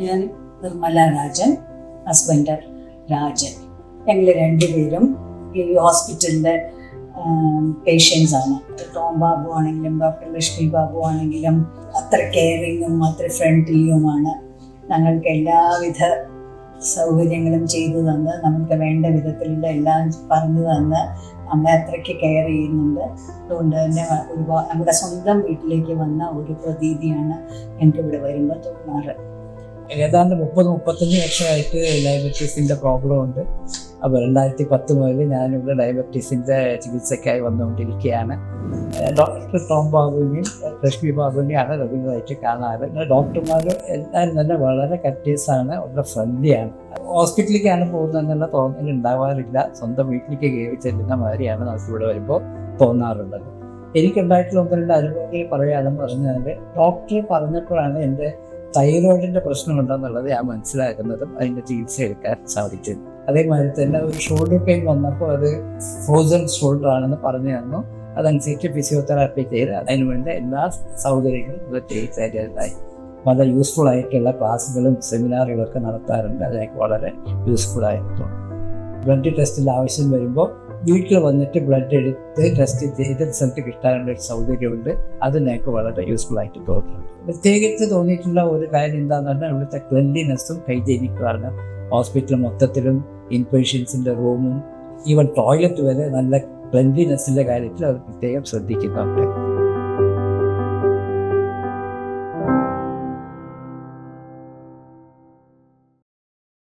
ഞാൻ നിർമ്മല രാജൻ, ഹസ്ബൻഡ് രാജൻ. ഞങ്ങൾ രണ്ടുപേരും ഈ ഹോസ്പിറ്റലിൻ്റെ പേഷ്യൻസ് ആണ്. ടോം ബാബു ആണെങ്കിലും ഡോക്ടർ ലക്ഷ്മി ബാബു ആണെങ്കിലും അത്ര കെയറിങ്ങും അത്ര ഫ്രണ്ട്ലിയുമാണ്. ഞങ്ങൾക്ക് എല്ലാവിധ സൗകര്യങ്ങളും ചെയ്തു തന്ന് നമുക്ക് വേണ്ട വിധത്തിലുള്ള എല്ലാം പറഞ്ഞു തന്ന് നമ്മളെ അത്രയ്ക്ക് കെയർ ചെയ്യുന്നുണ്ട്. അതുകൊണ്ട് തന്നെ ഒരുപാട് നമ്മുടെ സ്വന്തം വീട്ടിലേക്ക് വന്ന ഒരു പ്രതീതിയാണ് എനിക്കിവിടെ വരുമ്പോൾ തോന്നാറ്. ഏതാണ്ട് 30-35 വർഷമായിട്ട് ഡയബറ്റീസിൻ്റെ പ്രോബ്ലം ഉണ്ട്. അപ്പോൾ 2010 മുതൽ ഞാനിവിടെ ഡയബറ്റീസിൻ്റെ ചികിത്സയ്ക്കായി വന്നുകൊണ്ടിരിക്കുകയാണ്. ഡോക്ടർ ടോം ബാബുവിനെയും ലക്ഷ്മി ബാബുവിനെയാണ് റെഗുലറായിട്ട് കാണാറ്. ഡോക്ടർമാർ എല്ലാവരും തന്നെ വളരെ കറ്റീസാണ്, വളരെ ഫ്രണ്ട്ലിയാണ്. ഹോസ്പിറ്റലിലേക്കാണ് പോകുന്നതെന്നുള്ള തോന്നൽ ഉണ്ടാവാറില്ല. സ്വന്തം വീട്ടിലേക്ക് കയറി ചെല്ലുന്ന മാതിരിയാണ് നമുക്കിവിടെ വരുമ്പോൾ തോന്നാറുള്ളത്. എനിക്കുണ്ടായിട്ടുള്ള 1-2 അനുഭവങ്ങൾ പറയാമെന്ന് പറഞ്ഞാൽ, ഡോക്ടർ പറഞ്ഞപ്പോഴാണ് എൻ്റെ തൈറോയിഡിൻ്റെ പ്രശ്നമുണ്ടെന്നുള്ളത് ഞാൻ മനസ്സിലാക്കുന്നതും അതിൻ്റെ ചികിത്സ എടുക്കാൻ സാധിച്ചത്. അതേമാതിരി തന്നെ ഒരു ഷോൾഡർ പെയിൻ വന്നപ്പോൾ അത് ഫ്രോസൺ ഷോൾഡർ ആണെന്ന് പറഞ്ഞു തന്നു. അതനുസരിച്ച് ഫിസിയോതെറാപ്പി ചെയ്ത് അതിന് വേണ്ട എല്ലാ സൗകര്യങ്ങളും ഇവിടെ ചെയ്തായി. വളരെ യൂസ്ഫുൾ ആയിട്ടുള്ള ക്ലാസ്സുകളും സെമിനാറുകളൊക്കെ നടത്താറുണ്ട്. അതൊക്കെ വളരെ യൂസ്ഫുൾ ആയിരുന്നു. ബ്ലഡ് ടെസ്റ്റിൻ്റെ ആവശ്യം വരുമ്പോൾ വീട്ടിൽ വന്നിട്ട് ബ്ലഡ് എടുത്ത് ടെസ്റ്റ് ചെയ്ത് റിസൾട്ട് കിട്ടാനുള്ള ഒരു സൗകര്യമുണ്ട്. അത് ഞങ്ങൾക്ക് വളരെ യൂസ്ഫുൾ ആയിട്ട് തോന്നുന്നുണ്ട്. പ്രത്യേകിച്ച് തോന്നിയിട്ടുള്ള ഒരു കാര്യം എന്താണെന്ന് പറഞ്ഞാൽ ഇവിടുത്തെ ക്ലെൻലിനെസ്സും ഹൈജീനിക്കുമാണ്. ഹോസ്പിറ്റൽ മൊത്തത്തിലും ഇൻപേഷ്യൻസിൻ്റെ റൂമും ഈവൻ ടോയ്ലറ്റ് വരെ നല്ല ക്ലെൻലിനെസ്സിൻ്റെ കാര്യത്തിൽ അവർ പ്രത്യേകം ശ്രദ്ധിക്കുന്നുണ്ട്.